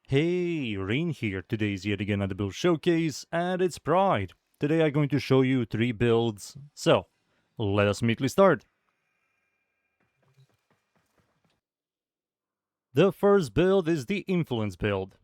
Hey, Rain here. Today is yet again another build showcase, and it's Pride. Today I'm going to show you 3 builds, so let us immediately start. The first build is the Influence build.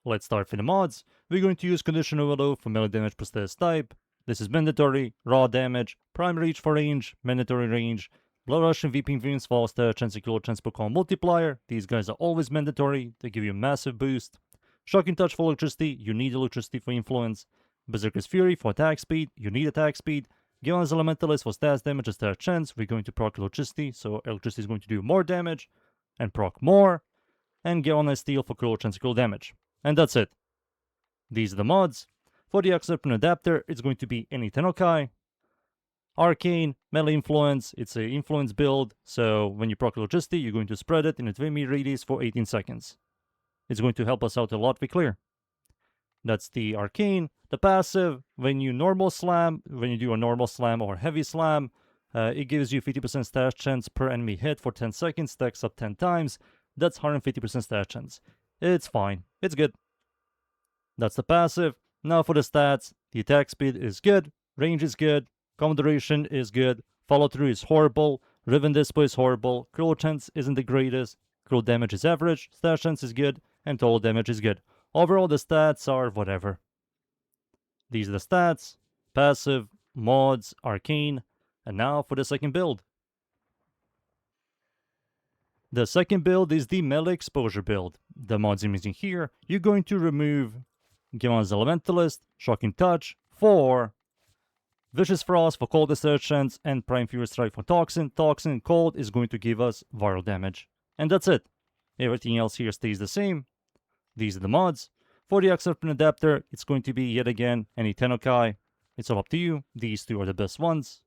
Let's start with the mods. We're going to use Condition Overload for melee damage per status type. This is mandatory, raw damage, prime reach for range, mandatory range, Blood Rush and Weeping Wounds for stat chance to kill chance per call multiplier. These guys are always mandatory, they give you a massive boost. Shocking Touch for electricity, you need electricity for influence. Berserker's Fury for attack speed, you need attack speed. Gillen's Elementalist for stats damage and stat chance, we're going to proc electricity, so electricity is going to do more damage, and proc more. And Gillen Steel for critical chance to kill damage. And that's it. These are the mods. For the Acolyte and Adapter, it's going to be any Tenokai. Arcane, melee influence, it's an influence build, so when you proc electricity, you're going to spread it in a 20 radius for 18 seconds. It's going to help us out a lot with clear. That's the Arcane. The passive, when you do a normal slam or heavy slam, it gives you 50% stat chance per enemy hit for 10 seconds, stacks up 10 times. That's 150% stat chance. It's fine. It's good. That's the passive. Now for the stats, the attack speed is good, range is good, combat duration is good, follow through is horrible, riven display is horrible, critical chance isn't the greatest, critical damage is average, stat chance is good, and total damage is good. Overall, the stats are whatever. These are the stats, passive, mods, arcane, and now for the second build. The second build is the melee exposure build. The mods I'm using here, you're going to remove Gillen's Elementalist, Shocking Touch for Vicious Frost for cold assertions, and Prime Fury Strike for Toxin. Toxin and cold is going to give us viral damage. And that's it. Everything else here stays the same. These are the mods. For the Acolyte and Adapter, it's going to be yet again any Tenokai. It's all up to you. These two are the best ones.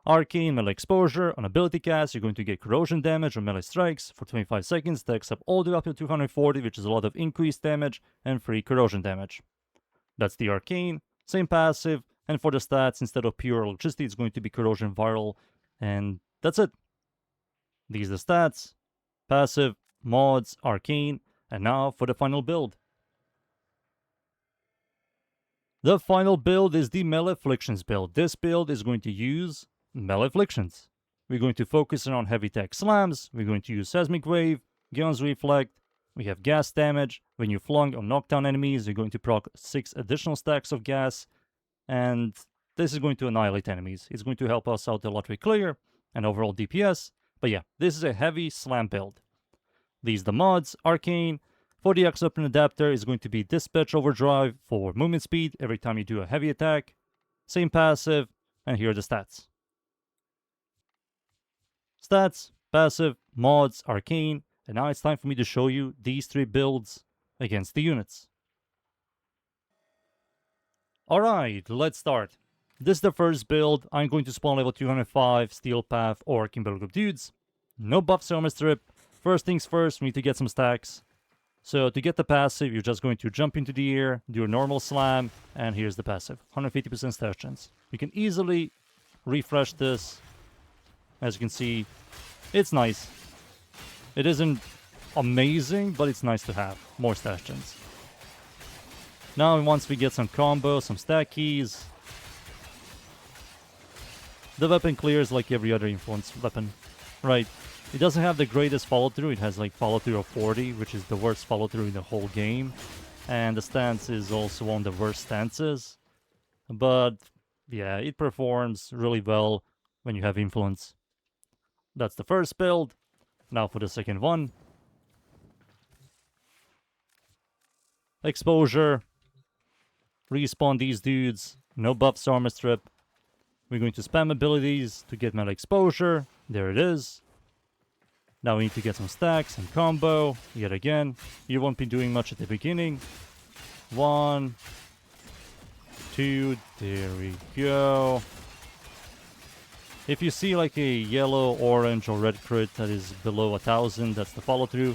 Arcane melee exposure. On ability cast, you're going to get corrosion damage on melee strikes for 25 seconds. Stacks up all the way up to 240, which is a lot of increased damage and free corrosion damage. That's the Arcane. Same passive. And for the stats, instead of pure electricity, it's going to be corrosion viral. And that's it. These are the stats. Passive, mods, arcane. And now for the final build. The final build is the melee Afflictions build. This build is going to use melee Afflictions. We're going to focus on heavy tech slams. We're going to use Seismic Wave, Gillen's Reflect. We have gas damage. When you flung or knock down enemies, you're going to proc 6 additional stacks of gas. And this is going to annihilate enemies. It's going to help us out a lot with clear and overall DPS. But yeah, this is a heavy slam build. These are the mods. Arcane. For the Acolyte and Adapter is going to be Dispatch Overdrive for movement speed every time you do a heavy attack. Same passive. And here are the stats. Stats, passive, mods, arcane. And now it's time for me to show you these 3 builds against the units. Alright, let's start. This is the first build. I'm going to spawn level 205 Steel Path or Kimberly Group dudes. No buffs armor strip. First things first, we need to get some stacks. So to get the passive, you're just going to jump into the air, do a normal slam, and here's the passive. 150% stat chance. You can easily refresh this. As you can see, it's nice. It isn't amazing, but it's nice to have. More stat chance. Now, once we get some combos, some stack keys, the weapon clears like every other influence weapon, right? It doesn't have the greatest follow-through. It has like follow-through of 40, which is the worst follow-through in the whole game. And the stance is also one of the worst stances. But yeah, it performs really well when you have influence. That's the first build. Now for the second one. Exposure. Respawn these dudes. No buffs armor strip. We're going to spam abilities to get melee exposure. There it is. Now we need to get some stacks and combo. Yet again. You won't be doing much at the beginning. 1, 2. There we go. If you see like a yellow, orange, or red crit that is below 1000, that's the follow through.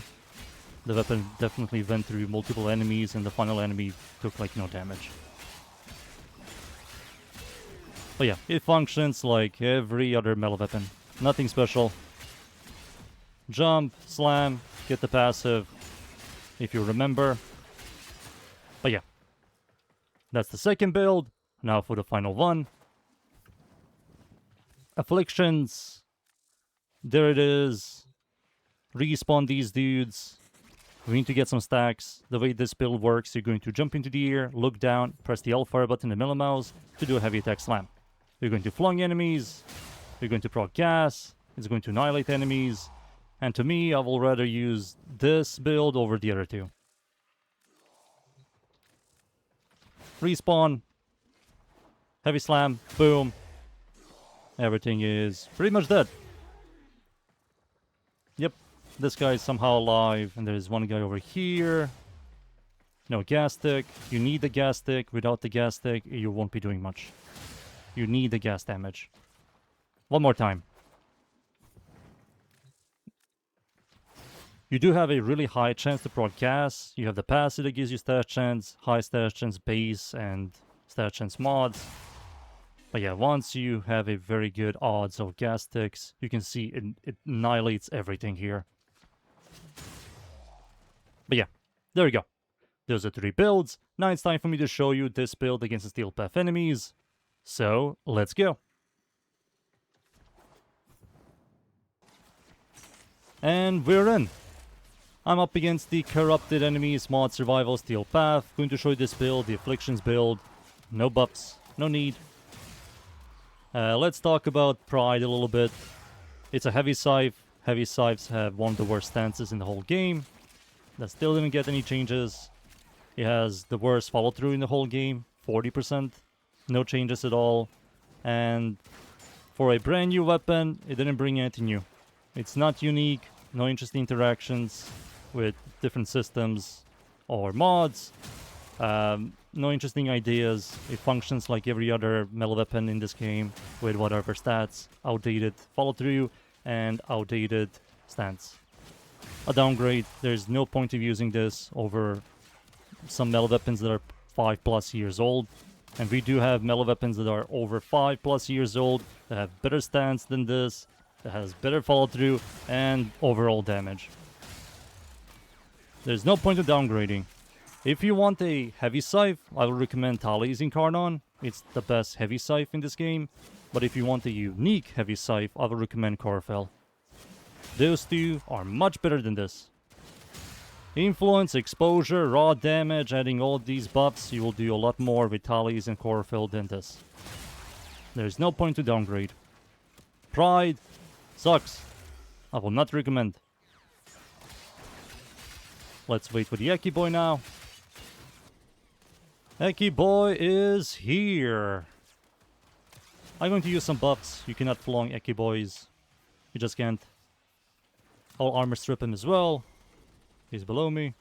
The weapon definitely went through multiple enemies and the final enemy took like no damage. But yeah, it functions like every other melee weapon. Nothing special. Jump, slam, get the passive. if you remember. But yeah, that's the second build. Now for the final one. Afflictions. There it is. Respawn these dudes. We need to get some stacks. The way this build works, you're going to jump into the air, look down, press the L-fire button and middle mouse to do a heavy attack slam. You're going to flung enemies. You're going to proc gas. It's going to annihilate enemies. And to me, I will rather use this build over the other two. Respawn. Heavy slam. Boom. Everything is pretty much dead. Yep. This guy is somehow alive. And there's one guy over here. No gas stick. You need the gas stick. Without the gas stick, you won't be doing much. You need the gas damage. One more time. You do have a really high chance to proc gas. You have the passive that gives you stat chance, high stat chance base, and stat chance mods. But yeah, once you have a very good odds of gas sticks, you can see it annihilates everything here. But yeah, there we go. Those are 3 builds. Now it's time for me to show you this build against the Steel Path enemies. So, let's go. And we're in. I'm up against the Corrupted Enemies Mod Survival Steel Path. Going to show you this build, the Afflictions build. No buffs, no need. Let's talk about Pride a little bit. It's a heavy scythe. Heavy scythes have one of the worst stances in the whole game. That still didn't get any changes. It has the worst follow through in the whole game, 40%. No changes at all. And for a brand new weapon, it didn't bring anything new. It's not unique, no interesting interactions with different systems or mods. No interesting ideas. It functions like every other melee weapon in this game with whatever stats, outdated follow through, and outdated stance. A downgrade. There's no point of using this over some melee weapons that are 5+ years old. And we do have melee weapons that are over 5+ years old, that have better stance than this, that has better follow through, and overall damage. There's no point of downgrading. If you want a heavy scythe, I would recommend Tali's Incarnon. It's the best heavy scythe in this game. But if you want a unique heavy scythe, I would recommend Corfell. Those two are much better than this. Influence, exposure, raw damage, adding all these buffs, you will do a lot more with Tali's and Corfell than this. There's no point to downgrade. Pride sucks. I will not recommend. Let's wait for the Eki Boy now. Eki Boy is here. I'm going to use some buffs. You cannot flong Eki Boys. You just can't. I'll armor strip him as well. He's below me.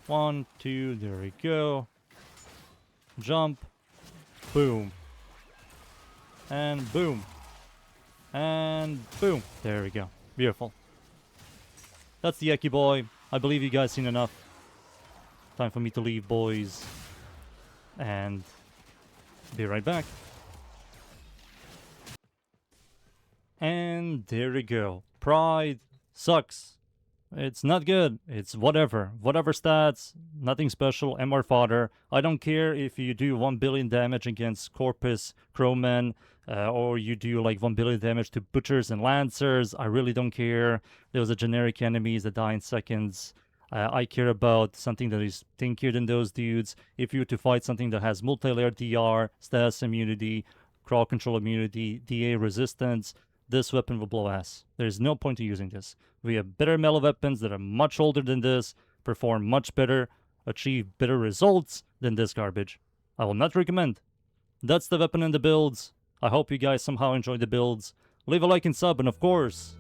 1, 2, there we go. Jump. Boom. And boom. And boom. There we go. Beautiful. That's the Eki Boy. I believe you guys seen enough. Time for me to leave, boys. And be right back. And there we go. Pride sucks. It's not good. It's whatever. Whatever stats. Nothing special. MR Fodder. I don't care if you do 1 billion damage against Corpus, Crowmen, or you do like 1 billion damage to Butchers and Lancers. I really don't care. Those are generic enemies that die in seconds. I care about something that is tankier than those dudes. If you were to fight something that has multi-layer DR, status immunity, crowd control immunity, DA resistance, this weapon will blow ass. There's no point to using this. We have better melee weapons that are much older than this, perform much better, achieve better results than this garbage. I will not recommend. That's the weapon and the builds. I hope you guys somehow enjoyed the builds. Leave a like and sub, and of course,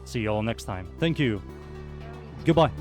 see you all next time. Thank you. Goodbye.